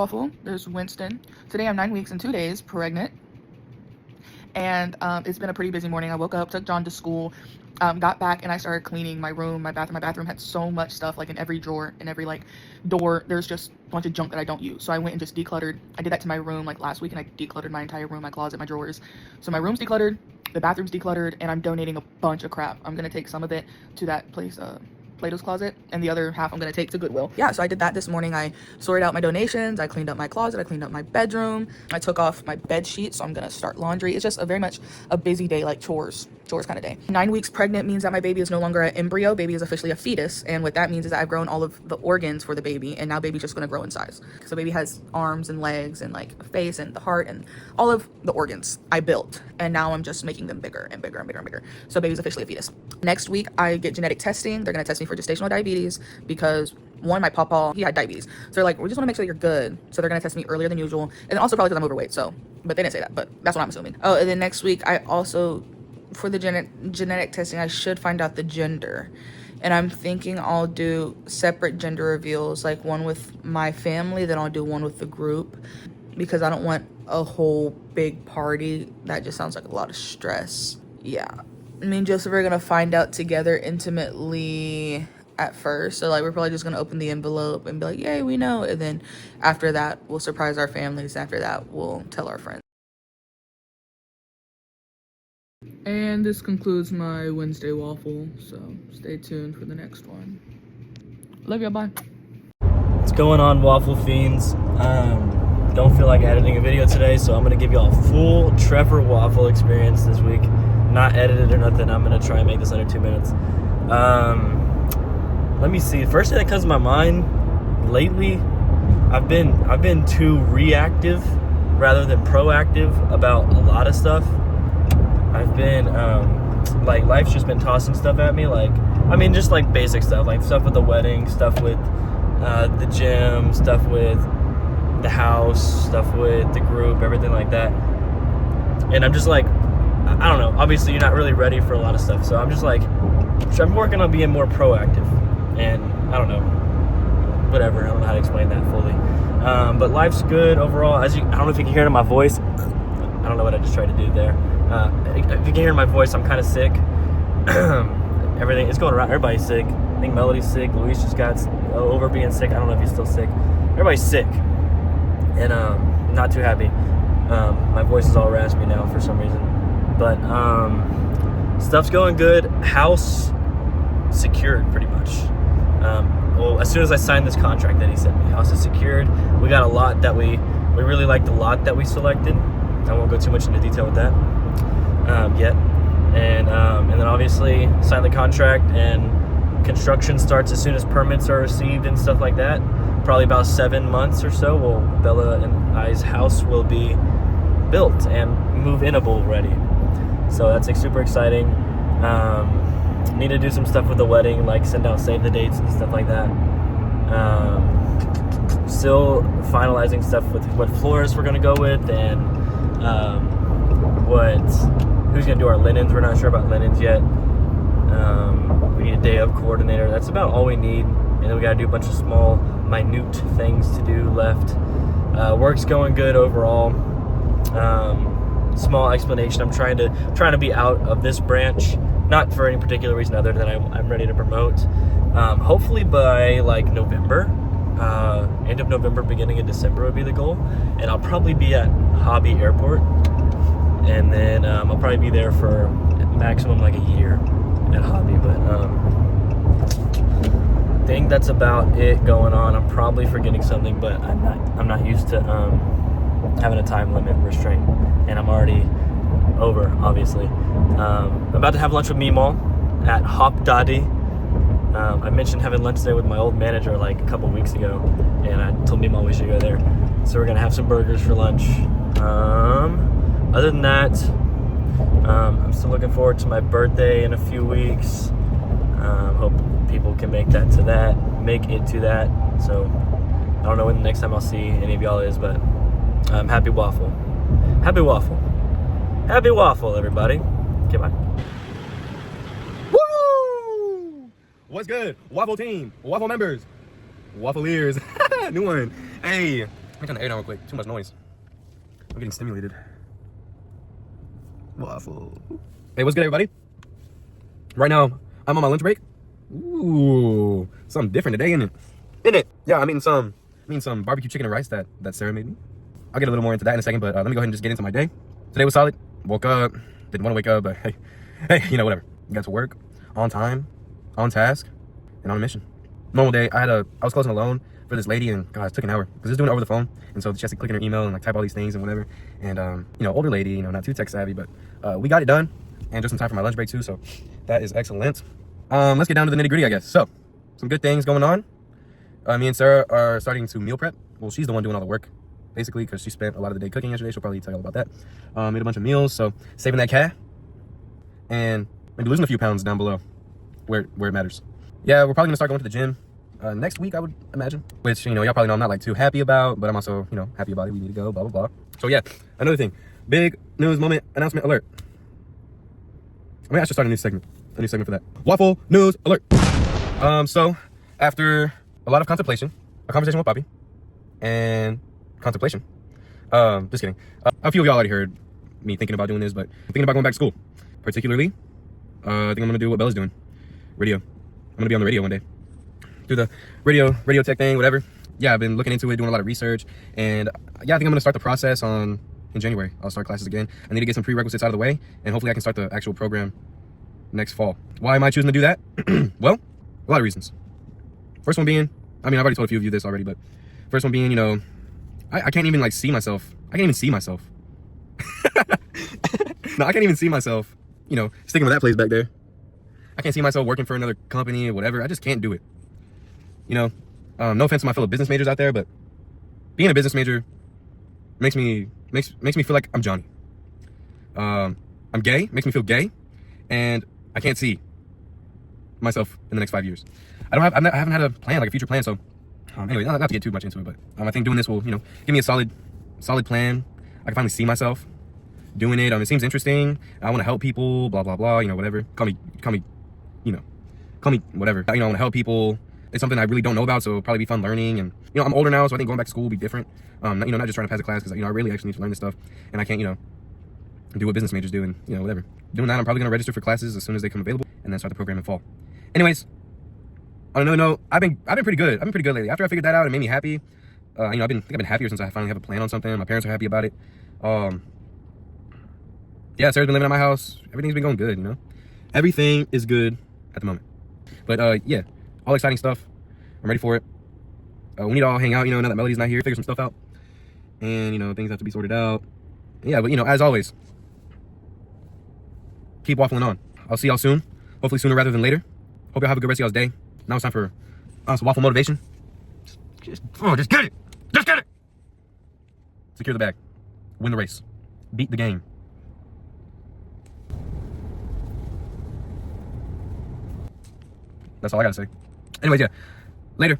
Waffle. There's Winston. Today I'm 9 weeks and 2 days pregnant. And it's been a pretty busy morning. I woke up, took John to school, got back, and I started cleaning my room, my bathroom. My bathroom had so much stuff, like in every drawer, in every like door. There's just a bunch of junk that I don't use. So I went and just decluttered. I did that to my room like last week, and I decluttered my entire room, my closet, my drawers. So my room's decluttered, the bathroom's decluttered, and I'm donating a bunch of crap. I'm gonna take some of it to that place, Plato's Closet, and the other half I'm gonna take to Goodwill. Yeah, so I did that this morning. I sorted out my donations, I cleaned up my closet, I cleaned up my bedroom, I took off my bed sheet, so I'm gonna start laundry. It's just a very much a busy day, like chores kind of day. 9 weeks pregnant means that my baby is no longer an embryo. Baby is officially a fetus, and what that means is that I've grown all of the organs for the baby, and now baby's just gonna grow in size. So baby has arms and legs and like a face and the heart and all of the organs I built, and now I'm just making them bigger and bigger and bigger and bigger. So baby's officially a fetus. Next week I get genetic testing. They're gonna test me for gestational diabetes because one, my papa, he had diabetes. So they're like, we just want to make sure that you're good. So they're gonna test me earlier than usual, and then also probably because I'm overweight. So, but they didn't say that, but that's what I'm assuming. Oh, and then next week I also, for the genetic testing, I should find out the gender, and I'm thinking I'll do separate gender reveals, like one with my family, then I'll do one with the group, because I don't want a whole big party. That just sounds like a lot of stress. Yeah, me and Joseph are gonna find out together intimately at first. So like we're probably just gonna open the envelope and be like, yay, we know, and then after that we'll surprise our families. After that we'll tell our friends. And this concludes my Wednesday waffle, so stay tuned for the next one. Love y'all, bye. What's going on, Waffle Fiends? Don't feel like editing a video today, so I'm gonna give y'all a full Trevor waffle experience this week. Not edited or nothing. I'm gonna try and make this under 2 minutes. Let me see. First thing that comes to my mind lately, I've been too reactive rather than proactive about a lot of stuff. I've been like, life's just been tossing stuff at me, like, I mean, just like basic stuff, like stuff with the wedding, stuff with the gym, stuff with the house, stuff with the group, everything like that. And I'm just like, I don't know, obviously you're not really ready for a lot of stuff, so I'm just like, I'm working on being more proactive, and I don't know, whatever, I don't know how to explain that fully, but life's good overall. I don't know if you can hear it in my voice. I don't know what I just tried to do there. If you can hear in my voice, I'm kind of sick. Everything is going around. Everybody's sick. I think Melody's sick. Luis just got over being sick. I don't know if he's still sick. Everybody's sick, and not too happy. My voice is all raspy now for some reason, but stuff's going good. House secured pretty much. Well, as soon as I signed this contract that he sent me, house is secured. We got a lot that we really liked the lot that we selected. I won't go too much into detail with that yet. And then obviously sign the contract, and construction starts as soon as permits are received and stuff like that. Probably about 7 months or so, Bella and I's house will be built and move-inable ready. So that's like super exciting. Need to do some stuff with the wedding, like send out save the dates and stuff like that. Still finalizing stuff with what floors we're gonna go with, and who's gonna do our linens. We're not sure about linens yet. We need a day of coordinator. That's about all we need, and then we gotta do a bunch of small, minute things to do left. Work's going good overall. Small explanation, I'm trying to be out of this branch, not for any particular reason other than I'm ready to promote. Hopefully by like November, end of November, beginning of December would be the goal, and I'll probably be at Hobby Airport, and then I'll probably be there for maximum like a year at Hobby. But I think that's about it going on. I'm probably forgetting something, but I'm not used to having a time limit restraint, and I'm already over, obviously. I'm about to have lunch with Meemaw at Hop Daddy. I mentioned having lunch there with my old manager like a couple weeks ago, and I told Meemaw we should go there. So we're gonna have some burgers for lunch. Other than that, I'm still looking forward to my birthday in a few weeks. Hope people can make it to that. So I don't know when the next time I'll see any of y'all is, but happy waffle, everybody. Okay, bye. Woo! What's good? Waffle team, waffle members, waffle ears. New one. Hey, me turn the air down real quick. Too much noise. I'm getting stimulated. Waffle. Hey, what's good, everybody? Right now, I'm on my lunch break. Ooh, something different today, isn't it? Isn't it? Yeah, I'm eating some barbecue chicken and rice that Sarah made me. I'll get a little more into that in a second, but let me go ahead and just get into my day. Today was solid. Woke up. Didn't want to wake up, but hey, you know, whatever. Got to work on time, on task, and on a mission. Normal day. I was closing a loan for this lady, and God, it took an hour because it's doing it over the phone, and so she has to click in her email and like type all these things and whatever. And you know, older lady, you know, not too tech savvy, but we got it done, and just in time for my lunch break too. So that is excellent. Let's get down to the nitty gritty, I guess. So some good things going on. Me and Sarah are starting to meal prep. Well, she's the one doing all the work, basically, because she spent a lot of the day cooking yesterday. She'll probably tell you all about that. Made a bunch of meals, so saving that cash and maybe losing a few pounds down below where it matters. Yeah, we're probably gonna start going to the gym next week, I would imagine, which, you know, y'all probably know I'm not like too happy about, but I'm also, you know, happy about it. We need to go, blah, blah, blah. So yeah, another thing, big news moment, announcement alert. I should start a new segment for that. Waffle news alert. So after a lot of contemplation, a conversation with Poppy, and contemplation, just kidding. A few of y'all already heard me thinking about doing this, but I'm thinking about going back to school. Particularly, I think I'm gonna do what Bella's doing, radio. I'm gonna be on the radio one day, do the radio tech thing, whatever. Yeah, I've been looking into it, doing a lot of research, and yeah, I think I'm gonna start the process in January. I'll start classes again. I need to get some prerequisites out of the way, and hopefully I can start the actual program next fall. Why am I choosing to do that? Well, a lot of reasons. First one being, I mean, I've already told a few of you this already, but first one being, you know, I can't even like see myself. I can't even see myself. No, I can't even see myself, you know, sticking with that place back there. I can't see myself working for another company or whatever. I just can't do it. You know, no offense to my fellow business majors out there, but being a business major makes me feel like I'm Johnny. I'm gay, makes me feel gay, and I can't see myself in the next 5 years. I haven't had a plan, like a future plan. So anyway, not to get too much into it, but I think doing this will, you know, give me a solid plan. I can finally see myself doing it. It seems interesting. I want to help people, blah, blah, blah, you know, whatever. Call me, whatever. You know, I want to help people. It's something I really don't know about, so it'll probably be fun learning. And, you know, I'm older now, so I think going back to school will be different. You know, not just trying to pass a class, because, you know, I really actually need to learn this stuff. And I can't, you know, do what business majors do and, you know, whatever. Doing that, I'm probably going to register for classes as soon as they come available and then start the program in fall. Anyways, on another note, I've been pretty good. I've been pretty good lately. After I figured that out, it made me happy. You know, I think I've been happier since I finally have a plan on something. My parents are happy about it. Yeah, Sarah's been living at my house. Everything's been going good, you know? Everything is good at the moment. But, yeah, all exciting stuff. I'm ready for it. We need to all hang out, you know, now that Melody's not here, figure some stuff out. And, you know, things have to be sorted out. Yeah, but, you know, as always, keep waffling on. I'll see y'all soon. Hopefully sooner rather than later. Hope y'all have a good rest of y'all's day. Now it's time for some waffle motivation. Just get it. Just get it. Secure the bag. Win the race. Beat the game. That's all I gotta say. Anyways, yeah. Later.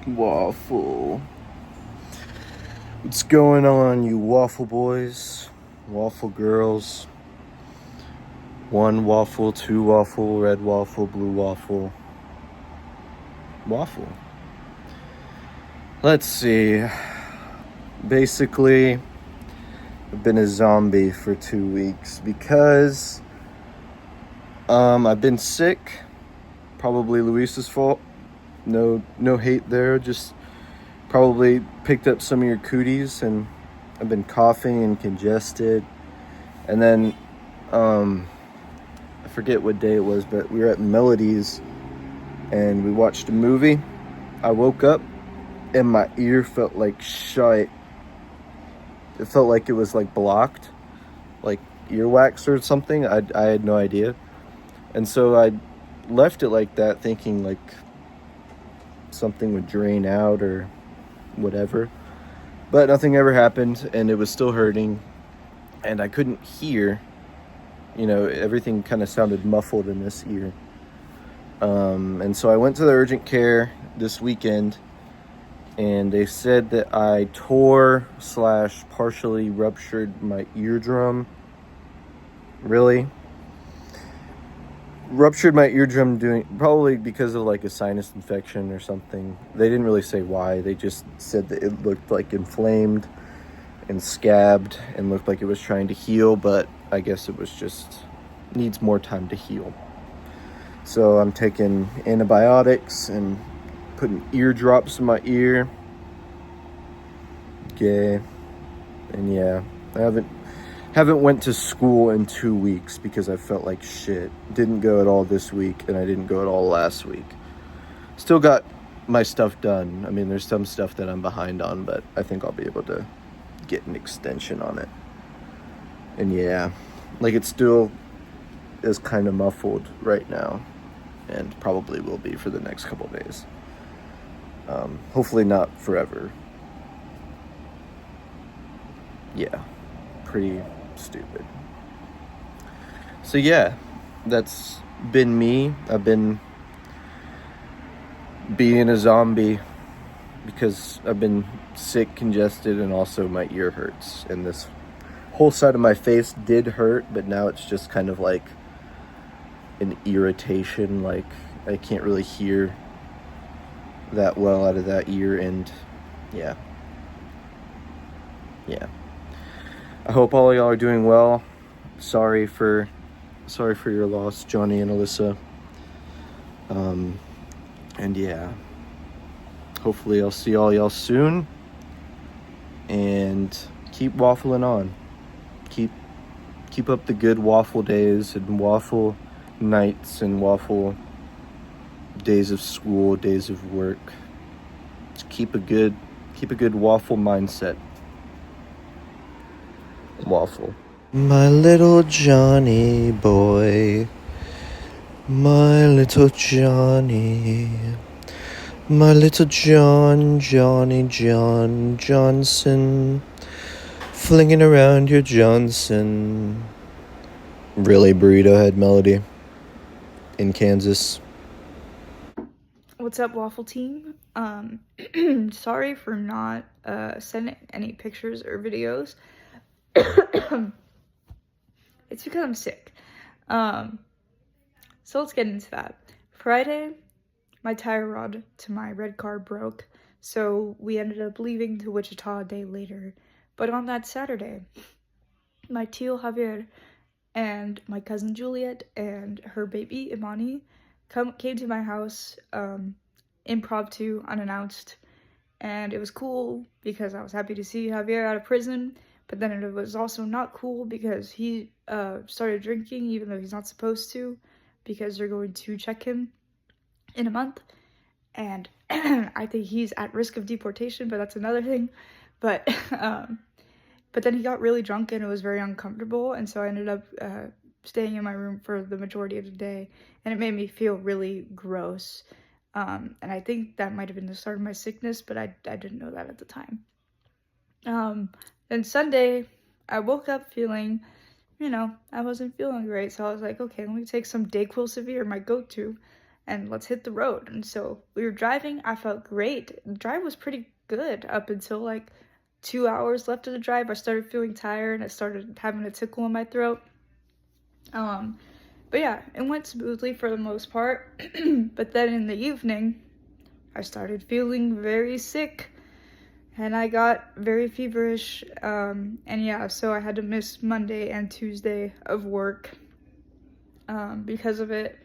Waffle. What's going on, you waffle boys, waffle girls? 1 waffle, 2 waffle, red waffle, blue waffle. Waffle. Let's see. Basically, I've been a zombie for 2 weeks because I've been sick. Probably Luis's fault. No hate there. Just probably picked up some of your cooties, and I've been coughing and congested. And then I forget what day it was, but we were at Melody's and we watched a movie. I woke up and my ear felt like shite. It felt like it was like blocked, like earwax or something. I had no idea. And so I left it like that, thinking like something would drain out or whatever. But nothing ever happened, and it was still hurting, and I couldn't hear. You know, everything kind of sounded muffled in this ear. And so I went to the urgent care this weekend, and they said that I tore/partially ruptured my eardrum. Really? ruptured my eardrum doing probably because of like a sinus infection or something. They didn't really say why. They just said that it looked like inflamed and scabbed and looked like it was trying to heal, but I guess it was just needs more time to heal. So I'm taking antibiotics and putting eardrops in my ear. Okay. And yeah, I haven't went to school in 2 weeks because I felt like shit. Didn't go at all this week, and I didn't go at all last week. Still got my stuff done. I mean, there's some stuff that I'm behind on, but I think I'll be able to get an extension on it. And yeah, like it still is kind of muffled right now, and probably will be for the next couple days. Hopefully not forever. Yeah, pretty stupid. So yeah, that's been me. I've been being a zombie because I've been sick, congested, and also my ear hurts. And this whole side of my face did hurt, but now it's just kind of like an irritation. Like I can't really hear that well out of that ear, and yeah. I hope all of y'all are doing well. Sorry for your loss, Johnny and Alyssa. And yeah, hopefully I'll see all y'all soon. And keep waffling on. Keep up the good waffle days and waffle nights and waffle days of school, days of work. Just keep a good waffle mindset. Waffle. My little Johnny boy, my little Johnny, my little Johnny Johnson, flinging around your Johnson. Really, Burrito Head Melody in Kansas. What's up, Waffle Team? Sorry for not sending any pictures or videos. It's because I'm sick. So let's get into that. Friday, my tire rod to my red car broke, so we ended up leaving to Wichita a day later. But on that Saturday, my tío Javier and my cousin Juliet and her baby Imani came to my house impromptu, unannounced, and it was cool because I was happy to see Javier out of prison. But then it was also not cool because he started drinking even though he's not supposed to, because they're going to check him in a month. And I think he's at risk of deportation, but that's another thing. But then he got really drunk and it was very uncomfortable. And so I ended up staying in my room for the majority of the day. And it made me feel really gross. And I think that might have been the start of my sickness, but I didn't know that at the time. Then Sunday, I woke up feeling, I wasn't feeling great. So I was like, okay, let me take some Dayquil Severe, my go-to, and let's hit the road. And so we were driving. I felt great. The drive was pretty good up until like 2 hours left of the drive. I started feeling tired and I started having a tickle in my throat. But yeah, it went smoothly for the most part. But then in the evening, I started feeling very sick. And I got very feverish, and yeah, so I had to miss Monday and Tuesday of work because of it.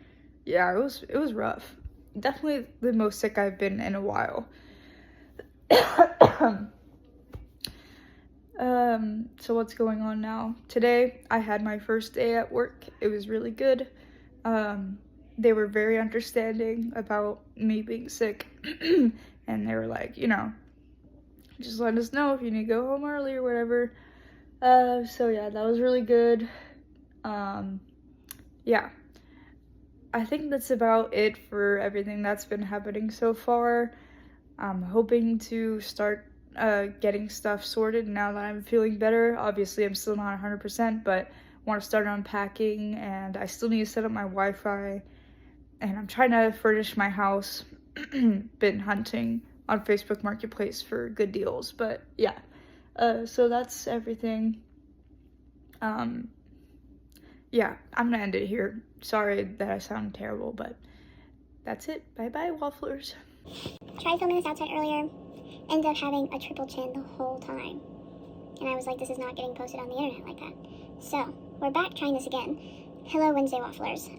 Yeah, it was rough. Definitely the most sick I've been in a while. So what's going on now? Today, I had my first day at work. It was really good. They were very understanding about me being sick, and they were like, just let us know if you need to go home early or whatever. So yeah, that was really good. Yeah. I think that's about it for everything that's been happening so far. I'm hoping to start getting stuff sorted now that I'm feeling better. Obviously, I'm still not 100%, but want to start unpacking, and I still need to set up my Wi-Fi, and I'm trying to furnish my house. Been hunting on Facebook Marketplace for good deals, but yeah. So that's everything. yeah, I'm gonna end it here. Sorry that I sound terrible, but that's it. Bye-bye, Wafflers. Tried filming this outside earlier, ended up having a triple chin the whole time. And I was like, this is not getting posted on the internet like that. So, we're back trying this again. Hello, Wednesday Wafflers.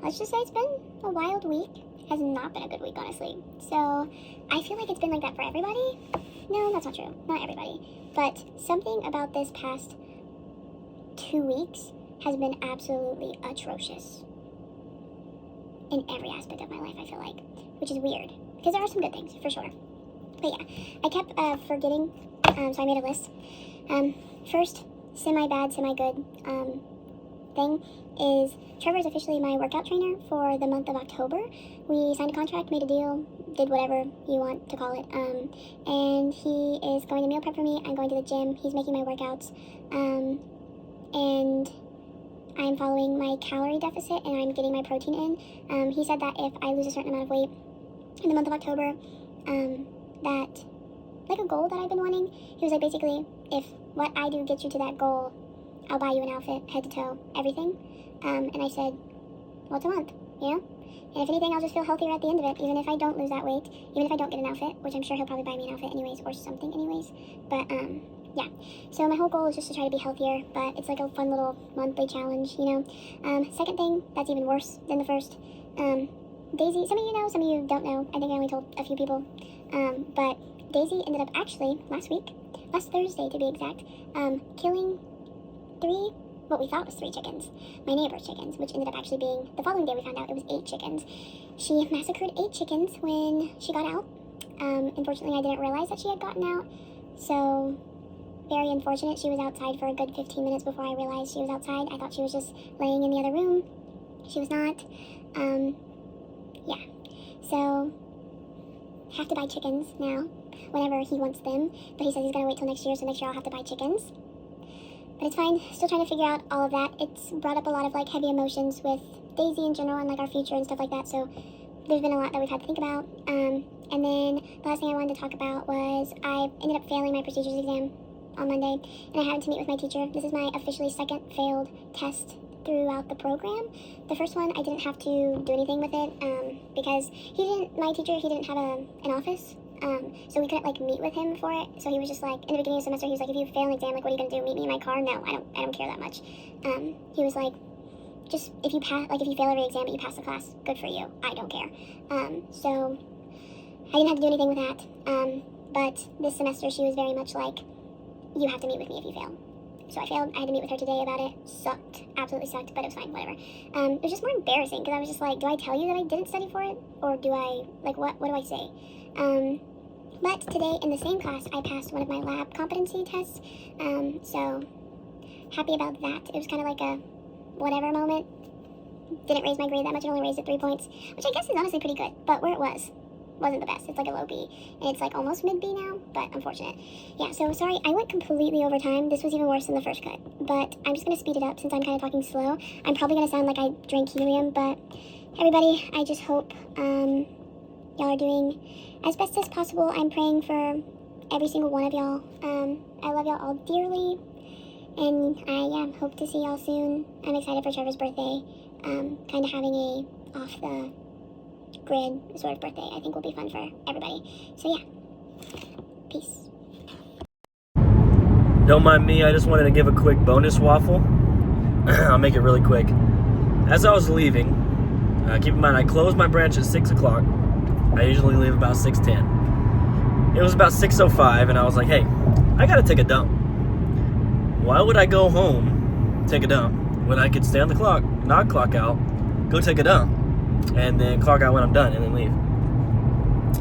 Let's just say it's been a wild week. Has not been a good week, honestly. So, I feel like it's been like that for everybody. No, that's not true. Not everybody. But something about this past 2 weeks has been absolutely atrocious. In every aspect of my life, I feel like. Which is weird. Because there are some good things, for sure. But yeah, I kept forgetting, so I made a list. First, semi-bad, semi-good thing is Trevor is officially my workout trainer for the month of October. We signed a contract, made a deal, did whatever you want to call it. And he is going to meal prep for me. I'm going to the gym. He's making my workouts. And I'm following my calorie deficit and I'm getting my protein in. He said that if I lose a certain amount of weight in the month of October, that, like a goal that I've been wanting, he was like, basically, if what I do gets you to that goal, I'll buy you an outfit, head to toe, everything. And I said, what's a month, you know? And if anything, I'll just feel healthier at the end of it, even if I don't lose that weight, even if I don't get an outfit, which I'm sure he'll probably buy me an outfit anyways, or something anyways. But, yeah. So my whole goal is just to try to be healthier, but it's like a fun little monthly challenge, you know? Second thing, that's even worse than the first. Daisy, some of you know, some of you don't know. I think I only told a few people. But Daisy ended up actually, last Thursday to be exact, killing what we thought was 3 chickens. My neighbor's chickens, which ended up actually being, the following day we found out it was 8 chickens. She massacred 8 chickens when she got out. Unfortunately, I didn't realize that she had gotten out. So, very unfortunate. She was outside for a good 15 minutes before I realized she was outside. I thought she was just laying in the other room. She was not. Yeah. So, have to buy chickens now, whenever he wants them. But he says he's going to wait till next year, so next year I'll have to buy chickens. But it's fine. Still trying to figure out all of that. It's brought up a lot of, like, heavy emotions with Daisy in general and, like, our future and stuff like that. So, there's been a lot that we've had to think about. And then the last thing I wanted to talk about was I ended up failing my procedures exam on Monday, and I had to meet with my teacher. This is my officially second failed test throughout the program. The first one, I didn't have to do anything with it, because my teacher, he didn't have an office, so we couldn't, like, meet with him for it. So he was just like, in the beginning of the semester, he was like, if you fail an exam, like, what are you gonna do, meet me in my car? No, I don't care that much. He was like, just, if you fail every exam but you pass the class, good for you, I don't care. So I didn't have to do anything with that, but this semester she was very much like, you have to meet with me if you fail. So I failed. I had to meet with her today about it. Sucked. Absolutely sucked, but it was fine, whatever. It was just more embarrassing, because I was just like, do I tell you that I didn't study for it? Or do I, like, what do I say? But today, in the same class, I passed one of my lab competency tests. So happy about that. It was kind of like a whatever moment. Didn't raise my grade that much. It only raised it 3 points, which I guess is honestly pretty good. But where it wasn't the best. It's like a low B, and it's like almost mid B now, but unfortunate. Yeah, so sorry, I went completely over time. This was even worse than the first cut, but I'm just going to speed it up since I'm kind of talking slow. I'm probably going to sound like I drank helium, but everybody, I just hope y'all are doing as best as possible. I'm praying for every single one of y'all. I love y'all all dearly, and I hope to see y'all soon. I'm excited for Trevor's birthday. Kind of having a off the grid sort of birthday, I think will be fun for everybody. So yeah, peace. Don't mind me, I just wanted to give a quick bonus waffle. I'll make it really quick. As I was leaving, keep in mind I closed my branch at 6 o'clock. I usually leave about 6:10. It was about 6:05 and I was like, hey, I gotta take a dump. Why would I go home, take a dump, when I could stay on the clock, not clock out, go take a dump, and then clock out when I'm done and then leave?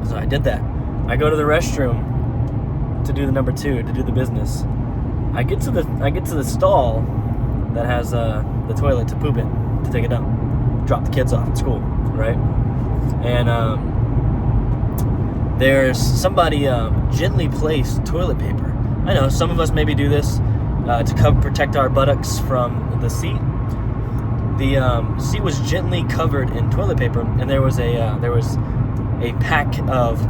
So I did that. I go to the restroom to do the number 2, to do the business. I get to the stall that has the toilet to poop in, to take a dump, drop the kids off at school, right? And there's somebody gently placed toilet paper. I know some of us maybe do this to protect our buttocks from the seat. The seat was gently covered in toilet paper, and there was a pack of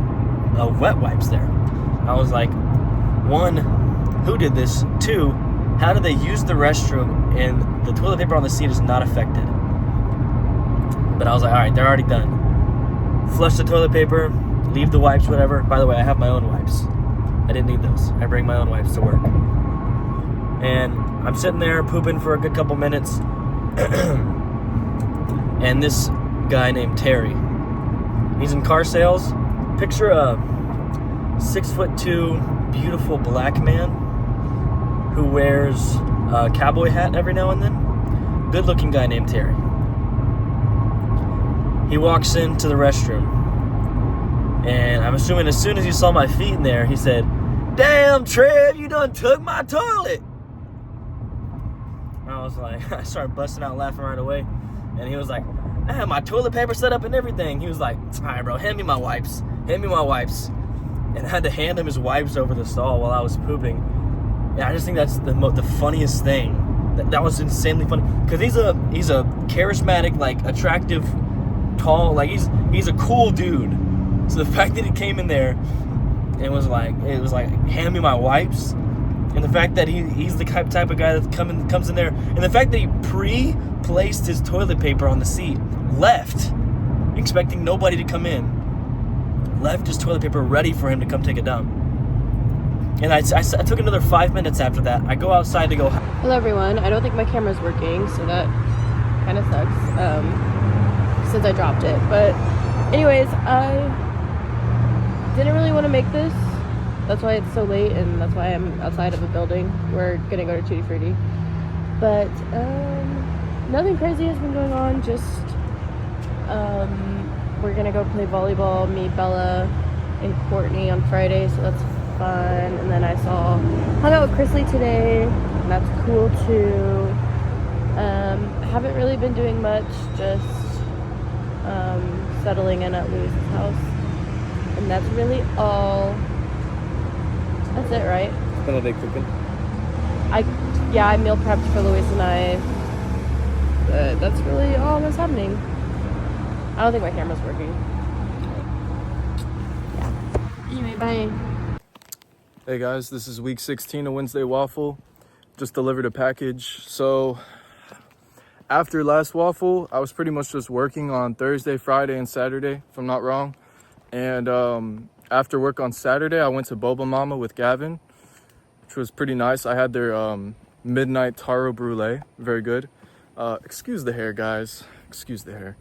wet wipes there. I was like, 1, who did this? 2, How do they use the restroom and the toilet paper on the seat is not affected? But I was like, all right, they're already done. Flush the toilet paper, leave the wipes, whatever. By the way, I have my own wipes. I didn't need those. I bring my own wipes to work. And I'm sitting there pooping for a good couple minutes. And this guy named Terry, he's in car sales. Picture a 6'2", beautiful black man who wears a cowboy hat every now and then. Good looking guy named Terry. He walks into the restroom, and I'm assuming as soon as he saw my feet in there, he said, "Damn, Trev, you done took my toilet." I was like, I started busting out laughing right away. And he was like, I had my toilet paper set up and everything. He was like, all right, bro, hand me my wipes. Hand me my wipes. And I had to hand him his wipes over the stall while I was pooping. And I just think that's the funniest thing. That was insanely funny. Because he's a charismatic, like, attractive, tall, like, he's a cool dude. So the fact that he came in there and was like, hand me my wipes. And the fact that he's the type of guy that comes in there. And the fact that he pre-placed his toilet paper on the seat, left, expecting nobody to come in, left his toilet paper ready for him to come take a dump. And I took another 5 minutes after that. I go outside to go. Hello everyone. I don't think my camera's working, so that kind of sucks since I dropped it. But anyways, I didn't really want to make this. That's why it's so late, and that's why I'm outside of a building. We're gonna go to Tutti Frutti. But nothing crazy has been going on. Just we're gonna go play volleyball, me, Bella, and Courtney on Friday, so that's fun. And then I hung out with Chrisley today, and that's cool too. Haven't really been doing much, just settling in at Lewis's house, and that's really all. That's it, right? Spent all day cooking. I meal prepped for Luis and I. That's really all that's happening. I don't think my camera's working. Yeah. Anyway, bye. Hey guys, this is week 16 of Wednesday Waffle. Just delivered a package. So after last Waffle, I was pretty much just working on Thursday, Friday, and Saturday, if I'm not wrong. And after work on Saturday, I went to Boba Mama with Gavin, which was pretty nice. I had their midnight taro brulee, very good. Excuse the hair, guys. Excuse the hair.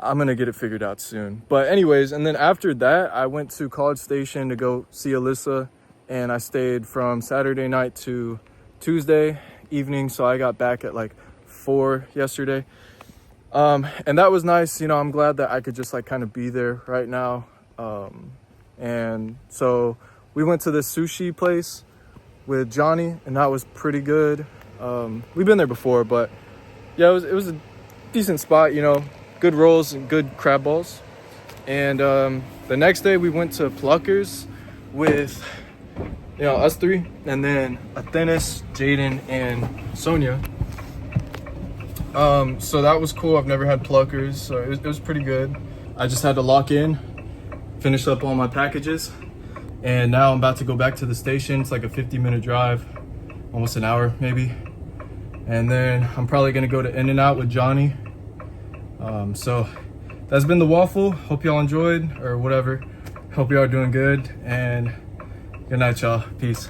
I'm gonna get it figured out soon. But anyways, and then after that, I went to College Station to go see Alyssa, and I stayed from Saturday night to Tuesday evening, so I got back at like 4 yesterday. And that was nice. You know, I'm glad that I could just like kind of be there right now. And so we went to this sushi place with Johnny, and that was pretty good. We've been there before, but yeah, it was a decent spot, you know, good rolls and good crab balls. And the next day we went to Pluckers with, you know, us three, and then Athenis, Jaden, and Sonia. So that was cool. I've never had Pluckers, so it was pretty good. I just had to lock in, finish up all my packages, and now I'm about to go back to the station. It's like a 50-minute drive, almost an hour maybe, and then I'm probably gonna go to In-N-Out with Johnny. So that's been the Waffle. Hope y'all enjoyed, or whatever. Hope y'all are doing good, and good night, y'all. Peace.